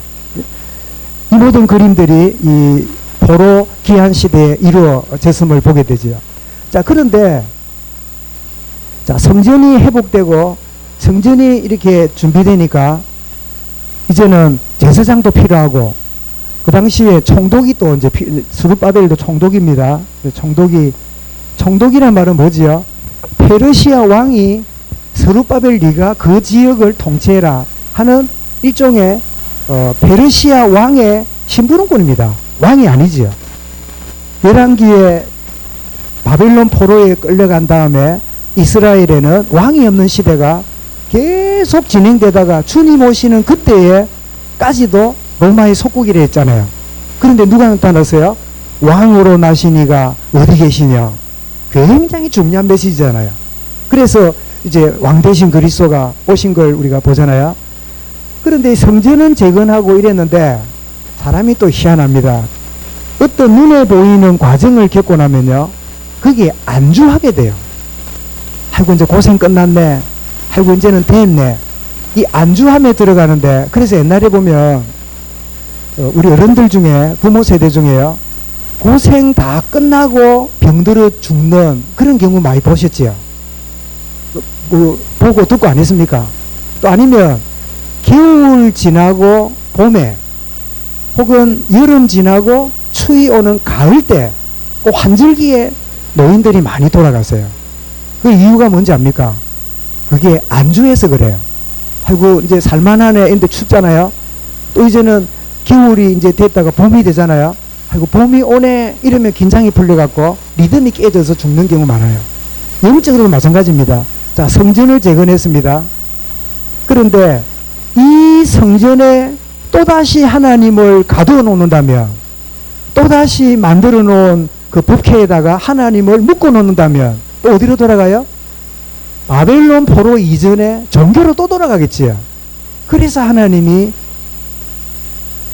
이 모든 그림들이 이 포로 기한 시대에 이루어졌음을 보게 되죠. 자, 그런데 성전이 회복되고 성전이 이렇게 준비되니까 이제는 제사장도 필요하고, 그 당시에 총독이 또 이제 스룹바벨도 총독입니다. 총독이란 말은 뭐지요? 페르시아 왕이 스룹바벨 네가 그 지역을 통치해라 하는 일종의 페르시아 왕의 심부름꾼입니다. 왕이 아니지요. 열왕기에 바벨론 포로에 끌려간 다음에 이스라엘에는 왕이 없는 시대가 계속 진행되다가 주님 오시는 그때에까지도 로마의 속국이라 했잖아요. 그런데 누가 나타났어요? 왕으로 나시니가 어디 계시냐. 굉장히 중요한 메시지잖아요. 그래서 이제 왕 대신 그리스도가 오신 걸 우리가 보잖아요. 그런데 성전은 재건하고 이랬는데 사람이 또 희한합니다. 어떤 눈에 보이는 과정을 겪고 나면요, 거기에 안주하게 돼요. 아이고 이제 고생 끝났네, 아이고 이제는 됐네, 이 안주함에 들어가는데, 그래서 옛날에 보면 우리 어른들 중에, 부모 세대 중에요, 고생 다 끝나고 병들어 죽는 그런 경우 많이 보셨지요? 보고 듣고 안 했습니까? 또 아니면 겨울 지나고 봄에, 혹은 여름 지나고 추위 오는 가을 때 그 환절기에 노인들이 많이 돌아갔어요. 그 이유가 뭔지 압니까? 그게 안주해서 그래요. 아이고 이제 살만하네, 근데 춥잖아요. 또 이제는 겨울이 이제 됐다가 봄이 되잖아요. 아이고 봄이 오네 이러면 긴장이 풀려갖고 리듬이 깨져서 죽는 경우 많아요. 영적으로도 마찬가지입니다. 자, 성전을 재건했습니다. 그런데 이 성전에 또다시 하나님을 가두어 놓는다면, 또다시 만들어 놓은 그 법궤에다가 하나님을 묶어 놓는다면 또 어디로 돌아가요? 바벨론 포로 이전에 종교로 또 돌아가겠지요. 그래서 하나님이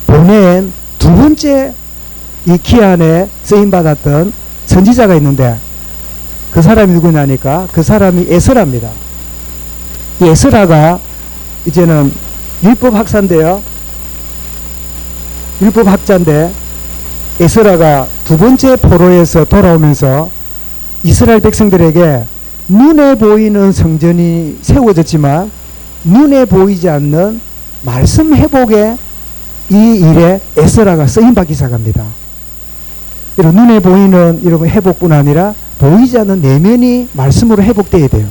보낸 두 번째 이 기한에 쓰임받았던 선지자가 있는데, 그 사람이 누구냐니까 그 사람이 에스라입니다. 이 에스라가 이제는 율법학사인데요. 율법학자인데, 에스라가 두 번째 포로에서 돌아오면서 이스라엘 백성들에게 눈에 보이는 성전이 세워졌지만 눈에 보이지 않는 말씀 회복의 이 일에 에스라가 쓰임받기 시작합니다. 여러분, 눈에 보이는 여러분 회복뿐 아니라 보이지 않는 내면이 말씀으로 회복되어야 돼요.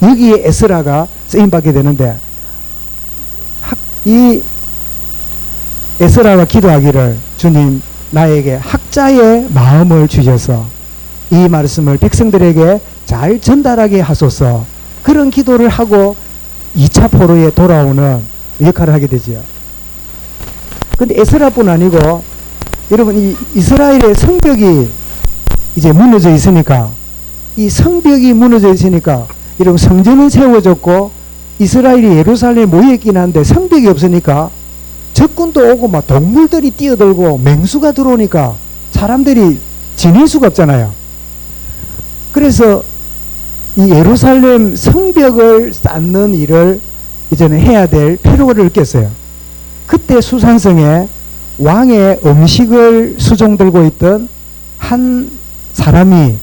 여기에 에스라가 쓰임받게 되는데, 이 에스라가 기도하기를, 주님 나에게 학자의 마음을 주셔서 이 말씀을 백성들에게 잘 전달하게 하소서, 그런 기도를 하고 2차 포로에 돌아오는 역할을 하게 되지요. 근데 에스라뿐 아니고 여러분, 이 이스라엘의 성벽이 이제 무너져 있으니까, 이 성벽이 무너져 있으니까, 여러분, 성전은 세워졌고 이스라엘이 예루살렘에 모여있긴 한데 성벽이 없으니까 적군도 오고 막 동물들이 뛰어들고 맹수가 들어오니까 사람들이 지낼 수가 없잖아요. 그래서 이 예루살렘 성벽을 쌓는 일을 이제는 해야 될 필요를 느꼈어요. 그때 수산성에 왕의 음식을 수종 들고 있던 한 사람이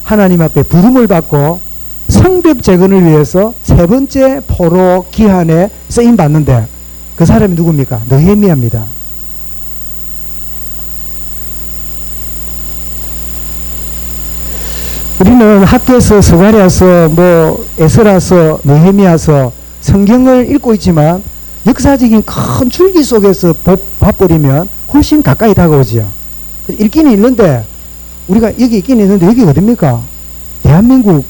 하나님 앞에 부름을 받고 성벽 재건을 위해서 세 번째 포로 기한에 쓰임 받는데, 그 사람이 누굽니까? 느헤미야입니다. 우리는 학교에서 스가랴서, 에스라서, 느헤미야서 성경을 읽고 있지만 역사적인 큰 줄기 속에서 봐버리면 훨씬 가까이 다가오지요. 읽기는 읽는데, 우리가 여기 있긴 있는데 여기 어딥니까? 대한민국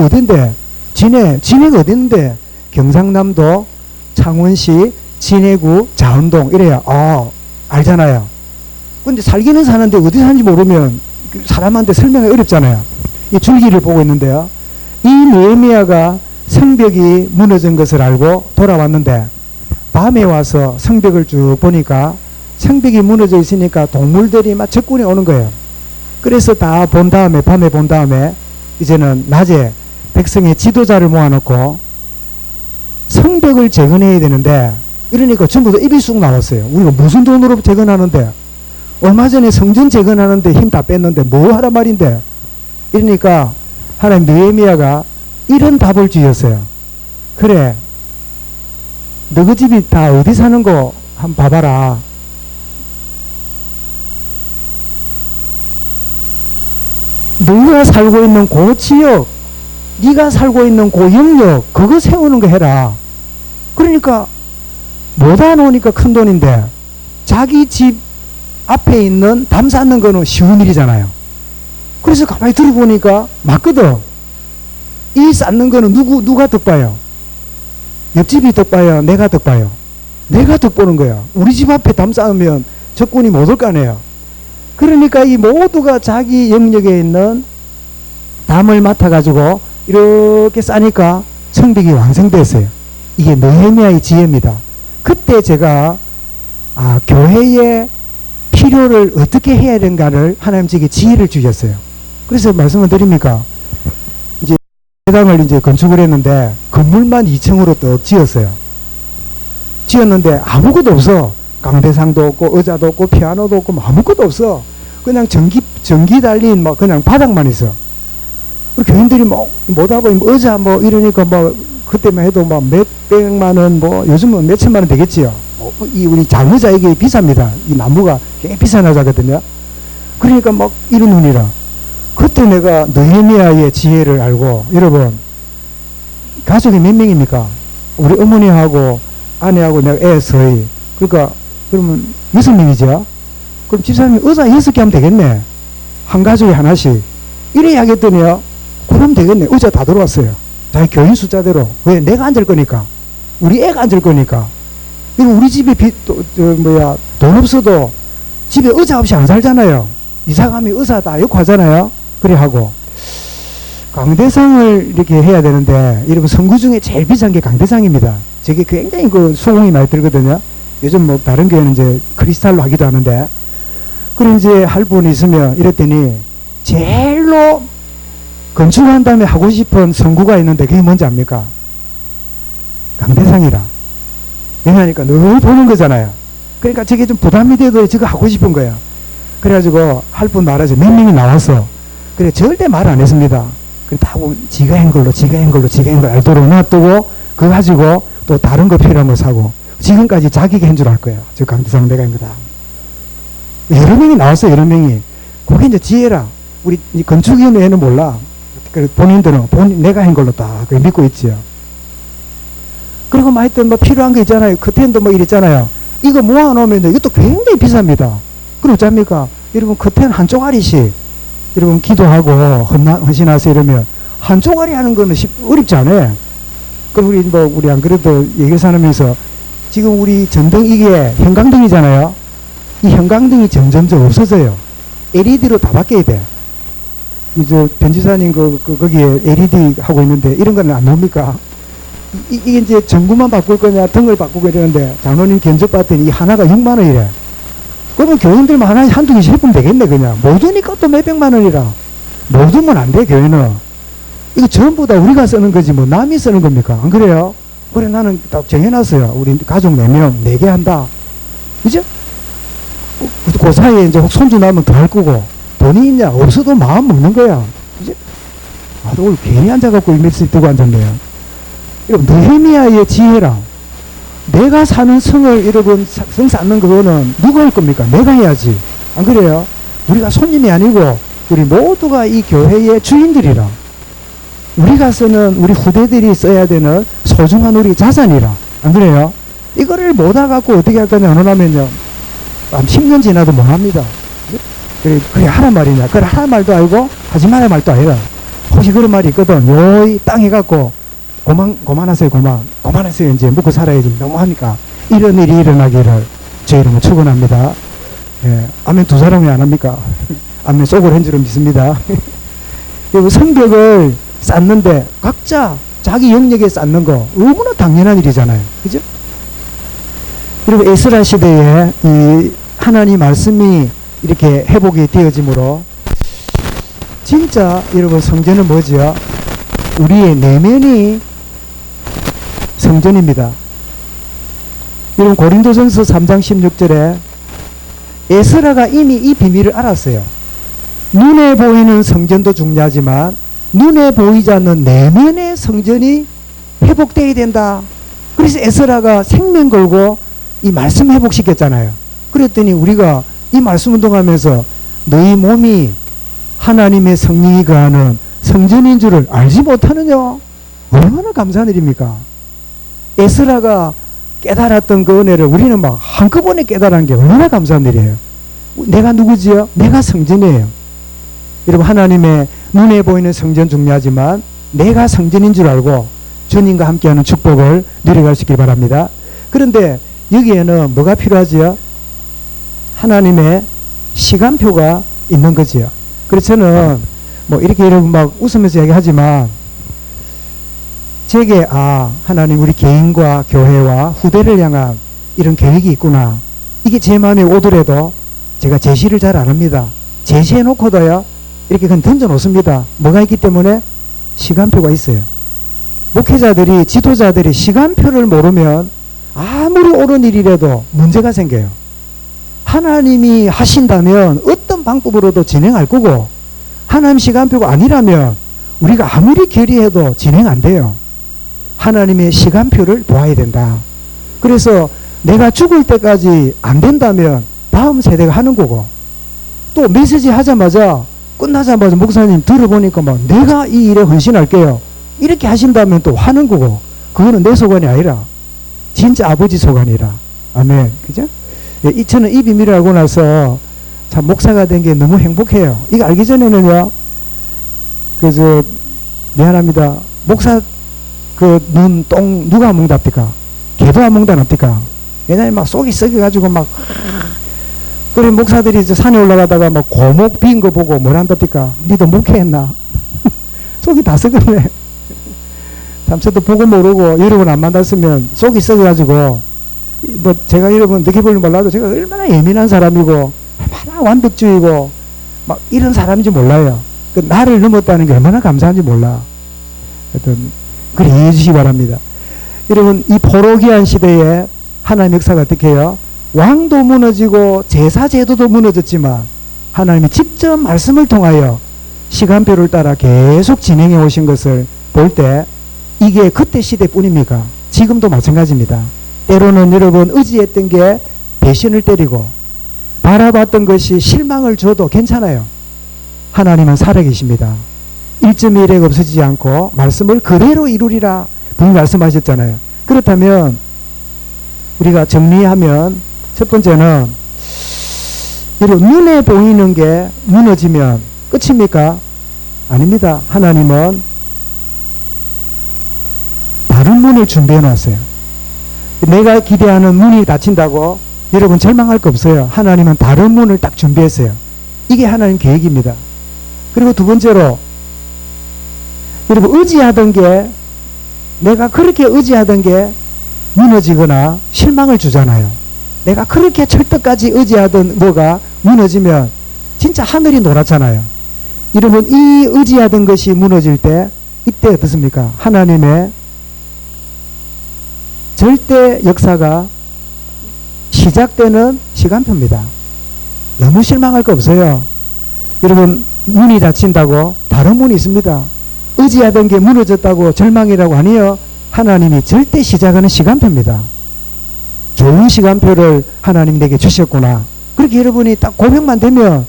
어딘데? 진해가 어딘데? 경상남도 창원시 진해구 자운동 이래야 알잖아요. 근데 살기는 사는데 어디 사는지 모르면 사람한테 설명이 어렵잖아요. 이 줄기를 보고 있는데요, 이 느헤미야가 성벽이 무너진 것을 알고 돌아왔는데 밤에 와서 성벽을 쭉 보니까 성벽이 무너져 있으니까 동물들이 막 적군이 오는 거예요. 그래서 다 본 다음에, 밤에 본 다음에 이제는 낮에 백성의 지도자를 모아놓고 성벽을 재건해야 되는데, 이러니까 전부 다 입이 쑥 나왔어요. 우리가 무슨 돈으로 재건하는데, 얼마 전에 성전 재건하는데 힘 다 뺐는데 뭐 하란 말인데. 이러니까 하나님 느헤미야가 이런 답을 주셨어요. 그래, 너희 집이 다 어디 사는 거 한번 봐봐라. 너희가 살고 있는 그 지역, 네가 살고 있는 그 영역, 그거 세우는 거 해라. 그러니까 못 안오니까 큰 돈인데 자기 집 앞에 있는 담 쌓는 거는 쉬운 일이잖아요. 그래서 가만히 들어보니까 맞거든. 이 쌓는 거는 누가 덕 봐요? 옆집이 덕 봐요? 내가 덕 봐요? 내가 덕 보는 거야. 우리 집 앞에 담 쌓으면 적군이 못 올 거 아니에요. 그러니까 이 모두가 자기 영역에 있는 담을 맡아가지고 이렇게 싸니까 성벽이 완성됐어요. 이게 느헤미야의 지혜입니다. 그때 제가 교회의 필요를 어떻게 해야 되는가를 하나님 제게 지혜를 주셨어요. 그래서 말씀을 드립니까? 이제 회당을 이제 건축을 했는데 건물만 2층으로 또 지었어요. 지었는데 아무것도 없어. 강대상도 없고 의자도 없고 피아노도 없고 아무것도 없어. 그냥 전기 달린 그냥 바닥만 있어. 우리 교인들이 뭐다 보니 의자 이러니까 그때만 해도 몇백만 원, 요즘은 몇천만 원 되겠지요. 이 우리 장의자 이게 비쌉니다. 이 나무가 꽤 비싼 의자거든요. 그러니까 이런 눈이라. 그때 내가 느헤미야의 지혜를 알고, 여러분 가족이 몇 명입니까? 우리 어머니하고 아내하고 내가 애 서희. 그러니까 그러면 6명이죠. 그럼 집사람이 의자 6개 하면 되겠네. 한 가족에 하나씩. 이래 하겠더니요, 그럼 되겠네. 의자 다 들어왔어요. 자기 교인 숫자대로. 왜? 내가 앉을 거니까. 우리 애가 앉을 거니까. 그리고 우리 집에 돈 없어도 집에 의자 없이 안 살잖아요. 이사 가면 의자 다 엮고 하잖아요. 그래 하고. 강대상을 이렇게 해야 되는데, 여러분 성구 중에 제일 비싼 게 강대상입니다. 저게 굉장히 수공이 많이 들거든요. 요즘 다른 교회는 이제 크리스탈로 하기도 하는데, 그럼 이제 할 분이 있으면 이랬더니 제일로 건축한 다음에 하고 싶은 성구가 있는데 그게 뭔지 압니까? 강대상이라. 왜냐하니까 늘 보는 거잖아요. 그러니까 저게 좀 부담이 돼도 저거 하고 싶은 거예요. 그래가지고 할 분 말하죠. 몇 명이 나왔어. 그래 절대 말 안 했습니다. 그래 다 보면 지가 한 걸로 알도록 놔두고 그거 가지고 또 다른 거 필요한 거 사고, 지금까지 자기가 한 줄 알 거예요. 저 강대상 내가 한 거다. 여러 명이 나왔어요. 여러 명이. 그게 이제 지혜라. 우리 건축위원회는 몰라. 본인들은 내가 한 걸로 딱 믿고 있지요. 그리고 하여튼 필요한 거 있잖아요. 커튼도 이랬잖아요. 이거 모아놓으면 이것도 굉장히 비쌉니다. 그럼 어쩝니까? 여러분 커튼 한 쪼가리씩 여러분 기도하고 헌신하세요 이러면 한 쪼가리 하는 거는 어렵지 않아요. 그럼 우리 안 그래도 얘기를 사면서 지금 우리 전등 이게 형광등이잖아요. 이 형광등이 점점점 없어져요. LED로 다 바뀌어야 돼. 저 변지사님 거기에 LED 하고 있는데 이런 거는 안 나옵니까? 이게 이제 전구만 바꿀 거냐 등을 바꾸고 이러는데 장로님 견적 봤더니 이 하나가 6만 원이래. 그러면 교인들만 하나 한두 개씩 해보면 되겠네. 그냥 못 오니까 또 몇백만 원이라. 못 오면 안 돼. 교회는 이거 전부 다 우리가 쓰는 거지 뭐 남이 쓰는 겁니까? 안 그래요? 그래 나는 딱 정해놨어요. 우리 가족 4명 4개 한다. 그죠? 그 사이에 이제 혹 손주 나면 더 할 거고 돈이 있냐 없어도 마음 먹는 거야. 그죠? 아, 오늘 괜히 앉아갖고 이 메시지 뜨고 앉았네요. 여러분 느헤미야의 지혜랑 내가 사는 성을 여러분 성 쌓는 그거는 누가 할 겁니까? 내가 해야지. 안 그래요? 우리가 손님이 아니고 우리 모두가 이 교회의 주인들이라. 우리가 쓰는 우리 후대들이 써야 되는 소중한 우리 자산이라. 안 그래요? 이거를 못 와갖고 어떻게 할 거냐 하면요 10년 지나도 못 합니다. 그래 하란 말이냐. 그래 하란 말도 알고 하지 말란 말도 아니라. 혹시 그런 말이 있거든. 요이 땅 해갖고 고만하세요. 고만하세요. 이제 묵고 살아야지. 너무하니까 이런 일이 일어나기를 제 이름으로 축원합니다. 예, 아멘 두 사람이 안 합니까? 아멘 속을 한 줄은 믿습니다. 성벽을 쌓는데 각자 자기 영역에 쌓는 거 너무나 당연한 일이잖아요. 그죠? 그리고 에스라 시대에 이 하나님 말씀이 이렇게 회복이 되어지므로 진짜 여러분 성전은 뭐지요? 우리의 내면이 성전입니다. 여러분 고린도전서 3장 16절에 에스라가 이미 이 비밀을 알았어요. 눈에 보이는 성전도 중요하지만 눈에 보이지 않는 내면의 성전이 회복되어야 된다. 그래서 에스라가 생명 걸고 이 말씀 회복시켰잖아요. 그랬더니 우리가 이 말씀 운동하면서 너희 몸이 하나님의 성령이 거하는 성전인 줄을 알지 못하느냐? 얼마나 감사한 일입니까? 에스라가 깨달았던 그 은혜를 우리는 막 한꺼번에 깨달은 게 얼마나 감사한 일이에요. 내가 누구지요? 내가 성전이에요. 여러분 하나님의 눈에 보이는 성전 중요하지만 내가 성전인 줄 알고 주님과 함께하는 축복을 누려갈 수 있길 바랍니다. 그런데 여기에는 뭐가 필요하지요? 하나님의 시간표가 있는 거지요. 그래서 저는 뭐 이렇게 여러분 막 웃으면서 얘기하지만 제게 하나님 우리 개인과 교회와 후대를 향한 이런 계획이 있구나. 이게 제 마음에 오더라도 제가 제시를 잘 안 합니다. 제시해 놓고도요 이렇게 그냥 던져 놓습니다. 뭐가 있기 때문에? 시간표가 있어요. 목회자들이 지도자들이 시간표를 모르면 아무리 옳은 일이라도 문제가 생겨요. 하나님이 하신다면 어떤 방법으로도 진행할 거고 하나님 시간표가 아니라면 우리가 아무리 결의해도 진행 안 돼요. 하나님의 시간표를 보아야 된다. 그래서 내가 죽을 때까지 안 된다면 다음 세대가 하는 거고 또 메시지 하자마자 끝나자마자 목사님 들어보니까 막 내가 이 일에 헌신할게요. 이렇게 하신다면 또 하는 거고 그거는 내 소관이 아니라 진짜 아버지 소관이라. 아멘. 그죠? 예, 저는 이 비밀을 알고 나서 참 목사가 된 게 너무 행복해요. 이거 알기 전에는요. 그래서 미안합니다. 목사 그 눈, 똥 누가 안 먹답니까? 개도 안 먹답니까? 옛날에 막 속이 썩여가지고 막 그래 목사들이 이제 산에 올라가다가 막 고목 빈 거 보고 뭐란답니까? 니도 목회했나? 속이 다 썩었네. 참 저도 보고 모르고 여러분 안 만났으면 속이 썩어가지고 뭐 제가 여러분 느껴보는 몰라도 제가 얼마나 예민한 사람이고 얼마나 완벽주의고 막 이런 사람인지 몰라요. 그 나를 넘었다는 게 얼마나 감사한지 몰라. 하여튼 그래 이해해 주시기 바랍니다. 여러분 이 포로기한 시대에 하나님 역사가 어떻게 해요? 왕도 무너지고 제사제도도 무너졌지만 하나님이 직접 말씀을 통하여 시간표를 따라 계속 진행해 오신 것을 볼 때 이게 그때 시대뿐입니까? 지금도 마찬가지입니다. 때로는 여러분 의지했던 게 배신을 때리고 바라봤던 것이 실망을 줘도 괜찮아요. 하나님은 살아계십니다. 1.1획 없어지지 않고 말씀을 그대로 이루리라 분명히 말씀하셨잖아요. 그렇다면 우리가 정리하면 첫 번째는 여러분 눈에 보이는 게 무너지면 끝입니까? 아닙니다. 하나님은 다른 문을 준비해 놨어요. 내가 기대하는 문이 닫힌다고 여러분 절망할 거 없어요. 하나님은 다른 문을 딱 준비했어요. 이게 하나님 계획입니다. 그리고 두 번째로 여러분 의지하던 게 내가 그렇게 의지하던 게 무너지거나 실망을 주잖아요. 내가 그렇게 철떡까지 의지하던 뭐가 무너지면 진짜 하늘이 노랗잖아요. 여러분 이 의지하던 것이 무너질 때 이때 어떻습니까? 하나님의 절대 역사가 시작되는 시간표입니다. 너무 실망할 거 없어요. 여러분 문이 닫힌다고 다른 문이 있습니다. 의지하던 게 무너졌다고 절망이라고 하니요. 하나님이 절대 시작하는 시간표입니다. 좋은 시간표를 하나님 내게 주셨구나. 그렇게 여러분이 딱 고백만 되면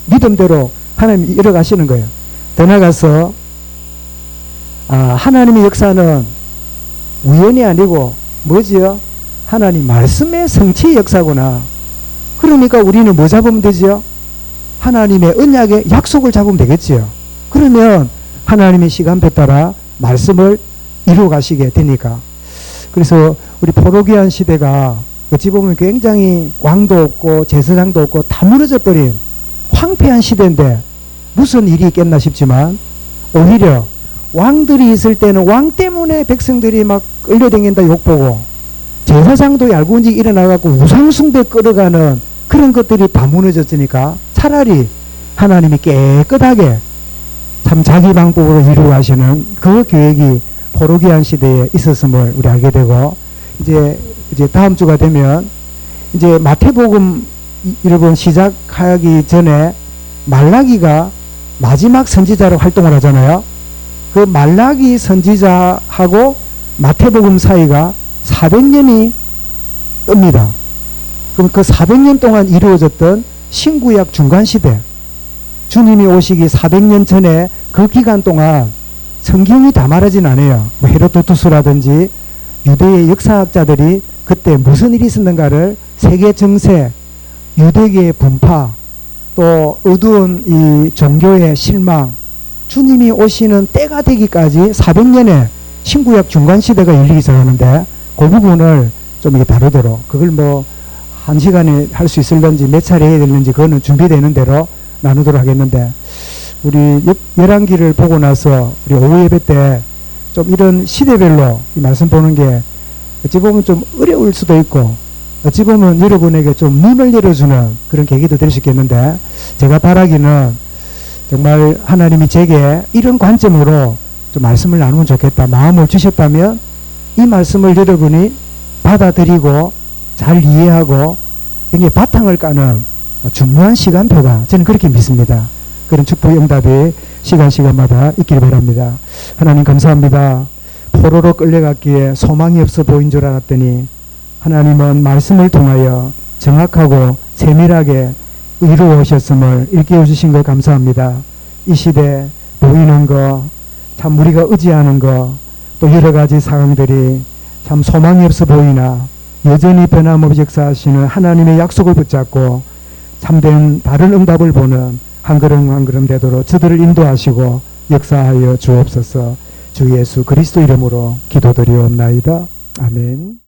믿음대로 하나님이 이뤄가시는 거예요. 더 나아가서 하나님의 역사는 우연이 아니고 뭐지요? 하나님 말씀의 성취의 역사구나. 그러니까 우리는 뭐 잡으면 되지요? 하나님의 언약의 약속을 잡으면 되겠지요. 그러면 하나님의 시간표 따라 말씀을 이루어 가시게 되니까. 그래서 우리 포로기한 시대가 어찌 보면 굉장히 왕도 없고 제사장도 없고 다 무너져 버린 황폐한 시대인데 무슨 일이 있겠나 싶지만 오히려 왕들이 있을 때는 왕 때문에 백성들이 막 끌려다닌다 욕보고 제사장도 얄궂이 일어나갖고 우상숭배 끌어가는 그런 것들이 다 무너졌으니까 차라리 하나님이 깨끗하게 참 자기 방법으로 이루어 가시는 그 계획이 포로기한 시대에 있었음을 우리 알게 되고 이제 다음 주가 되면 이제 마태복음 여러분 시작하기 전에 말라기가 마지막 선지자로 활동을 하잖아요. 그 말라기 선지자하고 마태복음 사이가 400년이 뜹니다. 그럼 그 400년 동안 이루어졌던 신구약 중간시대 주님이 오시기 400년 전에 그 기간 동안 성경이 다 말하진 않아요. 뭐 헤로도투스라든지 유대의 역사학자들이 그때 무슨 일이 있었는가를 세계 정세, 유대계의 분파, 또 어두운 이 종교의 실망, 주님이 오시는 때가 되기까지 400년의 신구약 중간시대가 열리기 시작하는데 그 부분을 좀 이게 다루도록 그걸 뭐 한 시간에 할 수 있을런지 몇 차례 해야 되는지 그거는 준비되는 대로 나누도록 하겠는데 우리 열왕기를 보고 나서 우리 오후 예배 때 좀 이런 시대별로 이 말씀 보는 게 어찌 보면 좀 어려울 수도 있고 어찌 보면 여러분에게 좀 눈을 열어주는 그런 계기도 될 수 있겠는데 제가 바라기는 정말 하나님이 제게 이런 관점으로 좀 말씀을 나누면 좋겠다 마음을 주셨다면 이 말씀을 여러분이 받아들이고 잘 이해하고 굉장히 바탕을 까는 중요한 시간표가 저는 그렇게 믿습니다. 그런 축복 응답이 시간마다 있기를 바랍니다. 하나님 감사합니다. 포로로 끌려갔기에 소망이 없어 보인 줄 알았더니 하나님은 말씀을 통하여 정확하고 세밀하게 이루어 오셨음을 일깨워 주신 것 감사합니다. 이 시대 보이는 거, 참 우리가 의지하는 거, 또 여러 가지 상황들이 참 소망이 없어 보이나 여전히 변함없이 역사하시는 하나님의 약속을 붙잡고 참된 다른 응답을 보는 한 걸음 한 걸음 되도록 저들을 인도하시고 역사하여 주옵소서. 주 예수 그리스도 이름으로 기도드리옵나이다. 아멘.